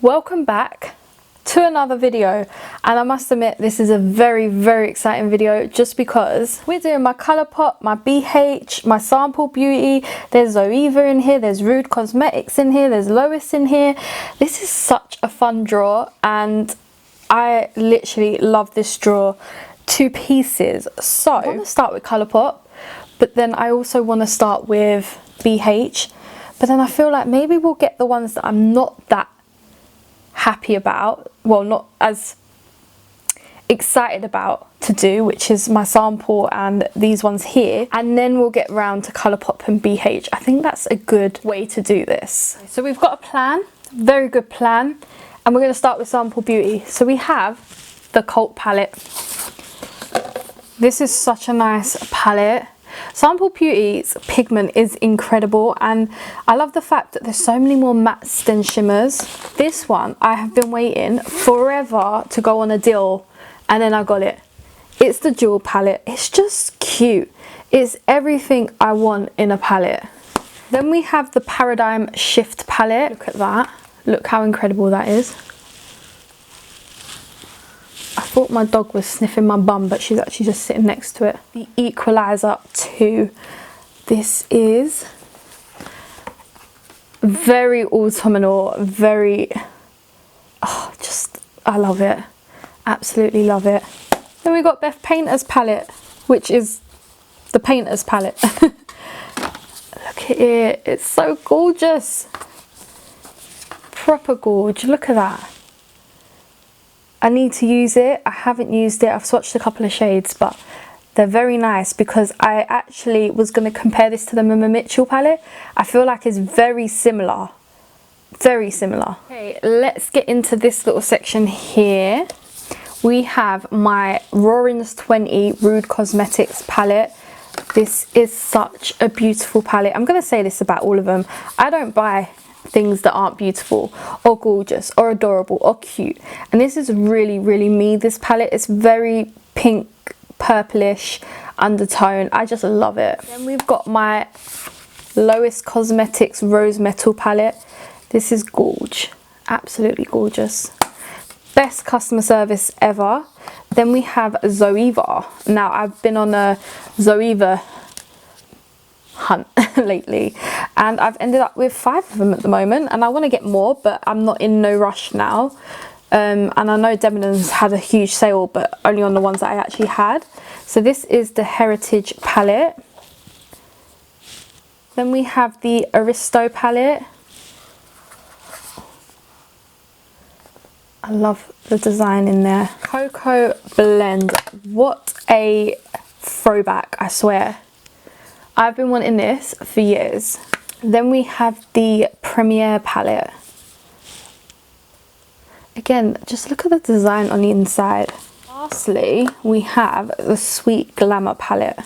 Welcome back to another video, and I must admit this is a very exciting video just because we're doing my Colourpop, my BH, my Sample Beauty. There's Zoeva in here, there's Rude Cosmetics in here, there's Lois in here. This is such a fun drawer and I literally love this drawer to pieces. So I want to start with Colourpop, but then I also want to start with BH, but then I feel like maybe we'll get the ones that I'm not that happy about, well, not as excited about to do, which is my Sample and these ones here, and then we'll get round to Colourpop and BH. I think that's a good way to do this. So we've got a plan, very good plan, and we're going to start with Sample Beauty. So we have the Cult palette. This is such a nice palette. Sample Beauty's pigment is incredible, and I love the fact that there's so many more mattes than shimmers. This one I have been waiting forever to go on a deal, and then I got it. It's the Jewel palette. It's just cute. It's everything I want in a palette. Then we have the Paradigm Shift palette. Look at that. Look how incredible that is. I thought my dog was sniffing my bum, but she's actually just sitting next to it. The Equalizer 2. This is very autumnal, very, I love it. Absolutely love it. Then we got Beth Painter's palette, which is the Painter's palette. Look at it, it's so gorgeous. Proper gorge, look at that. I need to use it. I haven't used it. I've swatched a couple of shades, but they're very nice because I actually was going to compare this to the Mama Mitchell palette. I feel like it's very similar. Very similar. Okay, let's get into this little section here. We have my Roaring's 20 Rude Cosmetics palette. This is such a beautiful palette. I'm going to say this about all of them. I don't buy things that aren't beautiful or gorgeous or adorable or cute, and this is really me. This palette is very pink purplish undertone. I just love it. Then we've got my Lois Cosmetics Rose Metal palette. This is gorge, absolutely gorgeous. Best customer service ever. Then we have Zoeva. Now I've been on a Zoeva hunt lately, and I've ended up with 5 of them at the moment, and I want to get more, but I'm not in no rush now. And I know Debenhams had a huge sale, but only on the ones that I actually had. So this is the Heritage palette. Then we have the Aristo palette. I love the design in there. Cocoa Blend, what a throwback, I swear. I've been wanting this for years. Then we have the Premiere palette. Again, just look at the design on the inside. Lastly, we have the Sweet Glamour palette.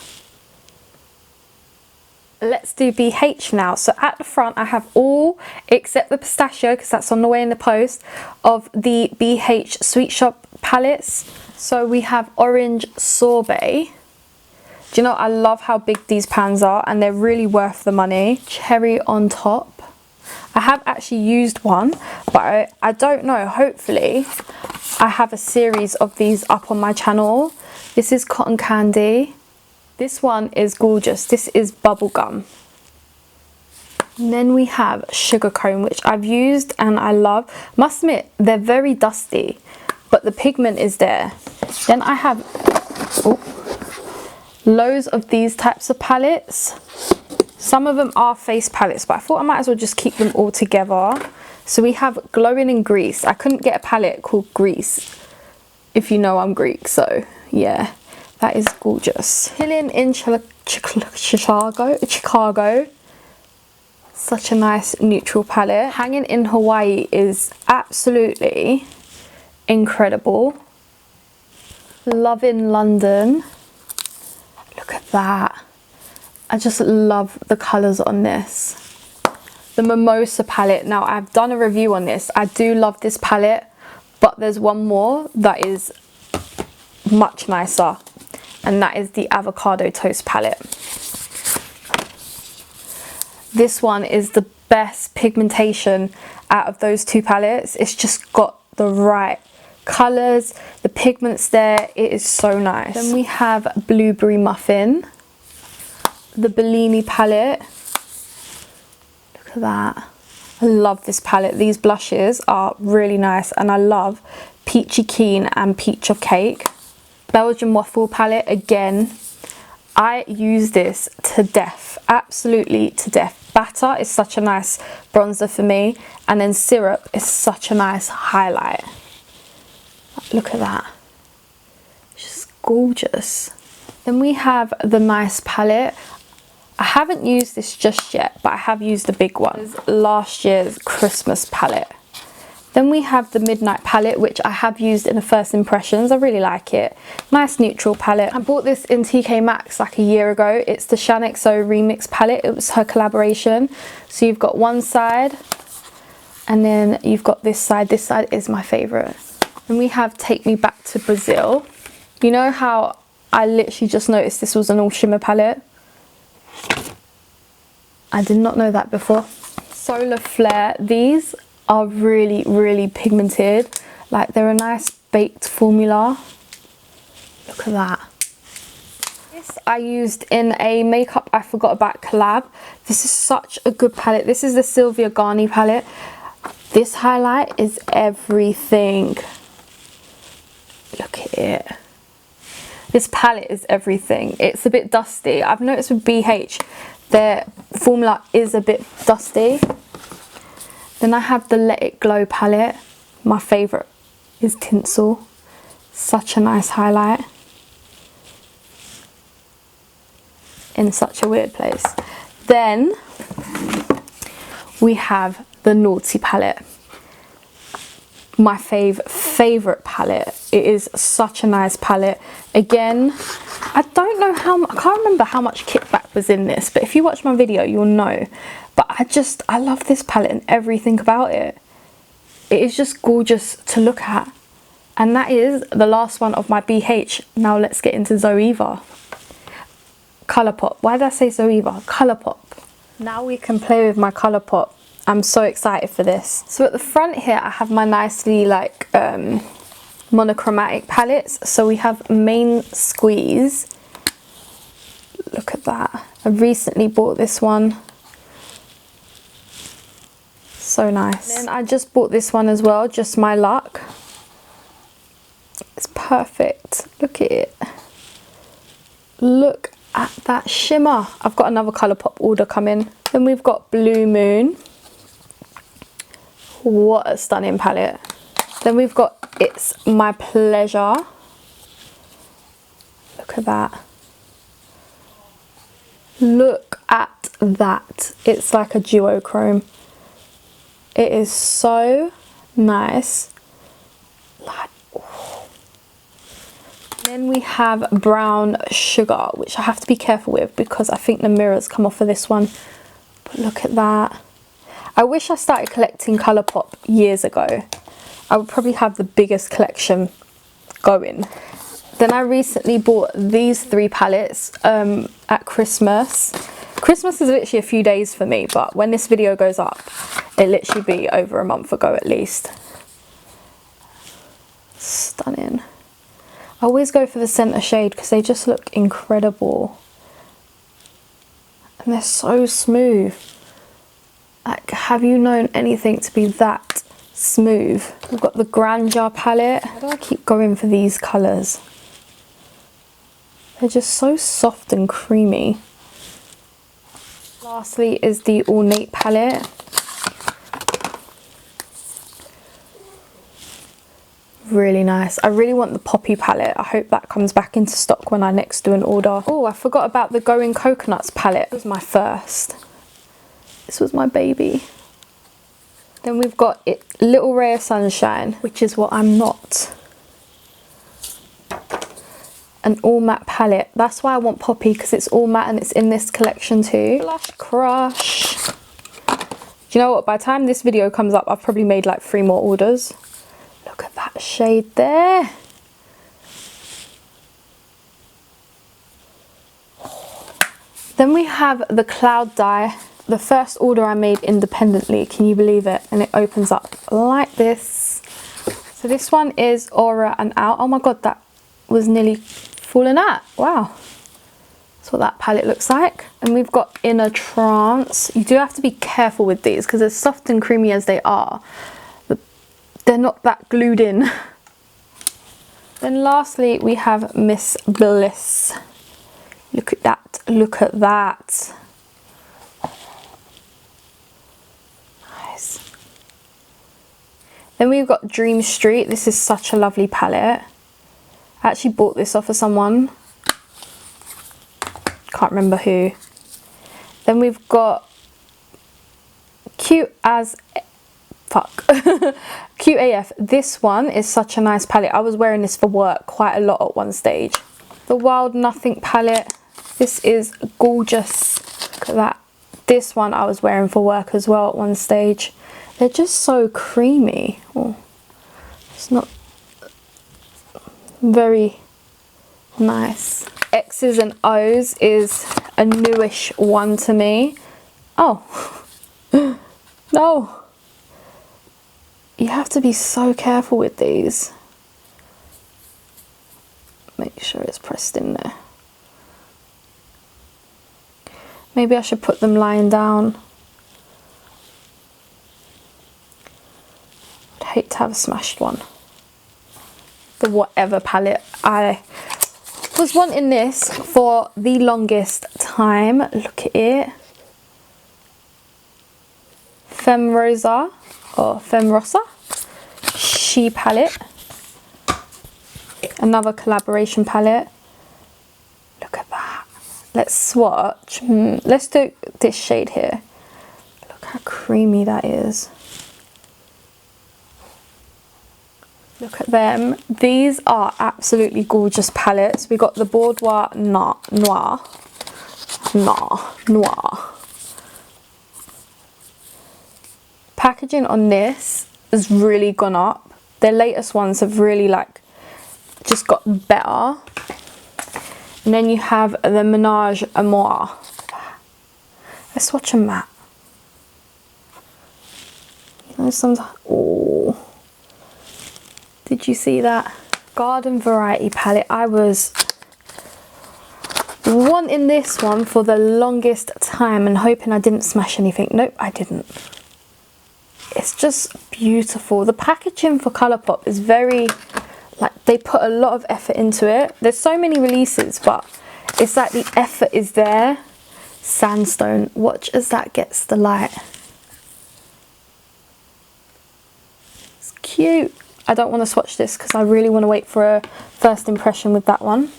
Let's do BH now. So at the front I have all except the pistachio, because that's on the way in the post, of the BH Sweet Shop palettes. So we have Orange Sorbet. Do you know, I love how big these pans are, and they're really worth the money. Cherry on Top. I have actually used one, but I don't know, hopefully I have a series of these up on my channel. This is Cotton Candy. This one is gorgeous. This is Bubblegum. And then we have Sugar Cone, which I've used and I love. Must admit, they're very dusty, but the pigment is there. Then I have loads of these types of palettes. Some of them are face palettes, but I thought I might as well just keep them all together. So we have Glowing in Greece. I couldn't get a palette called Greece, if you know I'm Greek, so yeah, that is gorgeous. Chilling in Chicago. Such a nice neutral palette. Hanging in Hawaii is absolutely incredible. Love in London. Look at that. I just love the colours on this. The Mimosa palette. Now I've done a review on this. I do love this palette, but there's one more that is much nicer, and that is the Avocado Toast palette. This one is the best pigmentation out of those two palettes. It's just got the right colours, the pigments there. It is so nice. Then we have Blueberry Muffin, the Bellini palette. Look at that. I love this palette. These blushes are really nice, and I love Peachy Keen and Peach of Cake. Belgian Waffle palette again. I use this to death, absolutely to death. Batter is such a nice bronzer for me, and then Syrup is such a nice highlight. Look at that, it's just gorgeous. Then we have the Nice palette. I haven't used this just yet, but I have used the big one. This is last year's Christmas palette. Then we have the Midnight palette, which I have used in the first impressions. I really like it. Nice neutral palette. I bought this in TK Maxx like a year ago. It's the Shan XO Remix palette. It was her collaboration. So you've got one side, and then you've got this side. This side is my favourite. And we have Take Me Back to Brazil. You know how I literally just noticed this was an all shimmer palette? I did not know that before. Solar Flare. These are really, really pigmented. Like, they're a nice baked formula. Look at that. This I used in a Makeup I Forgot About collab. This is such a good palette. This is the Sylvia Garni palette. This highlight is everything. Look at it. This palette is everything. It's a bit dusty. I've noticed with BH, their formula is a bit dusty. Then I have the Let It Glow palette. My favourite is Tinsel. Such a nice highlight. In such a weird place. Then we have the Naughty palette. My favourite palette. It is such a nice palette. Again, I don't know I can't remember how much kickback was in this, but if you watch my video, you'll know. But I love this palette and everything about it. It is just gorgeous to look at. And that is the last one of my BH. Now let's get into Zoeva. Colourpop. Why did I say Zoeva? Colourpop. Now we can play with my Colourpop. I'm so excited for this. So at the front here, I have my nicely like monochromatic palettes. So we have Main Squeeze. Look at that. I recently bought this one. So nice. And then I just bought this one as well, Just My Luck. It's perfect. Look at it. Look at that shimmer. I've got another Colourpop order coming. Then we've got Blue Moon. What a stunning palette. Then we've got It's My Pleasure. Look at that. Look at that. It's like a duochrome. It is so nice. Like, oh. Then we have Brown Sugar, which I have to be careful with because I think the mirrors come off of this one. But look at that. I wish I started collecting Colourpop years ago. I would probably have the biggest collection going. Then I recently bought these three palettes at Christmas. Christmas is literally a few days for me, but when this video goes up, it'll literally be over a month ago at least. Stunning. I always go for the centre shade because they just look incredible. And they're so smooth. Like, have you known anything to be that smooth? We've got the Grandeur palette. Why do I keep going for these colours? They're just so soft and creamy. Lastly is the Ornate palette. Really nice. I really want the Poppy palette. I hope that comes back into stock when I next do an order. Oh, I forgot about the Going Coconuts palette. This was my first. This was my baby. Then we've got Little Ray of Sunshine, which is what I'm not. An all matte palette. That's why I want Poppy, because it's all matte and it's in this collection too. Blush Crush. Do you know what? By the time this video comes up, I've probably made like 3 more orders. Look at that shade there. Then we have the Cloud Dye the first order I made independently, can you believe it? And it opens up like this. So this one is Aura and Out. Oh my god, that was nearly falling out. Wow. That's what that palette looks like. And we've got Inner Trance. You do have to be careful with these because as soft and creamy as they are, they're not that glued in. Then lastly, we have Miss Bliss. Look at that. Look at that. Nice. Then we've got Dream Street. This is such a lovely palette. I actually bought this off of someone. Can't remember who. Then we've got Cute as... Fuck. Cute AF. This one is such a nice palette. I was wearing this for work quite a lot at one stage. The Wild Nothing palette. This is gorgeous. Look at that. This one I was wearing for work as well at one stage. They're just so creamy. Oh, it's not very nice. X's and O's is a newish one to me. Oh. No. You have to be so careful with these. Make sure it's pressed in there. Maybe I should put them lying down. I'd hate to have a smashed one. The Whatever palette. I was wanting this for the longest time. Look at it. Femme Rosa or Femme Rosa She palette. Another collaboration palette. Look at that. Let's swatch. Let's do this shade here. Look how creamy that is. Look at them. These are absolutely gorgeous palettes. We got the Boudoir Noir. Packaging on this has really gone up. Their latest ones have really like just got better. And then you have the Ménage à Moi. Let's swatch a matte. You know, sometimes, oh, did you see that? Garden Variety palette. I was wanting this one for the longest time and hoping I didn't smash anything. Nope, I didn't. It's just beautiful. The packaging for Colourpop is very, like, they put a lot of effort into it. There's so many releases, but it's like the effort is there. Sandstone. Watch as that gets the light. It's cute. I don't want to swatch this because I really want to wait for a first impression with that one.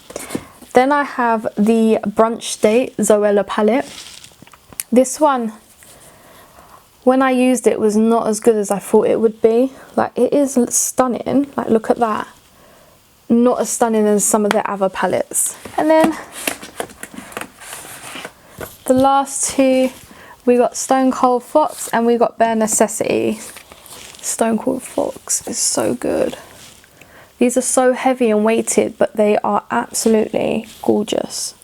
Then I have the Brunch Date Zoella palette. This one, when I used it, was not as good as I thought it would be. Like, it is stunning. Like, look at that. Not as stunning as some of the other palettes. And then the last two, we got Stone Cold Fox and we got Bare Necessity. Stone Cold Fox is so good. These are so heavy and weighted, but they are absolutely gorgeous.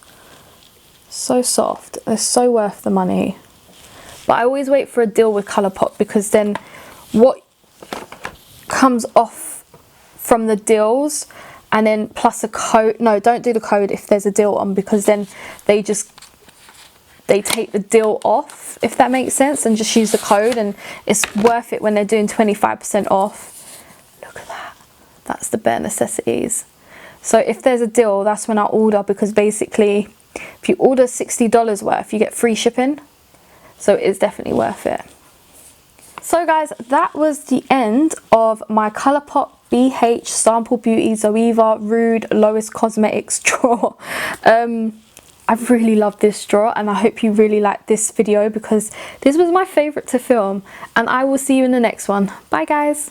So soft. They're so worth the money. But I always wait for a deal with Colourpop because then what comes off from the deals and then plus a code. No, don't do the code if there's a deal on, because then they take the deal off, if that makes sense, and just use the code, and it's worth it when they're doing 25% off. Look at that. That's the Bare Necessities. So if there's a deal, that's when I order, because basically if you order $60 worth, you get free shipping. So it is definitely worth it. So guys, that was the end of my Colourpop BH Sample Beauty Zoeva Rude Lowest Cosmetics drawer. I really love this drawer and I hope you really liked this video because this was my favourite to film, and I will see you in the next one. Bye guys.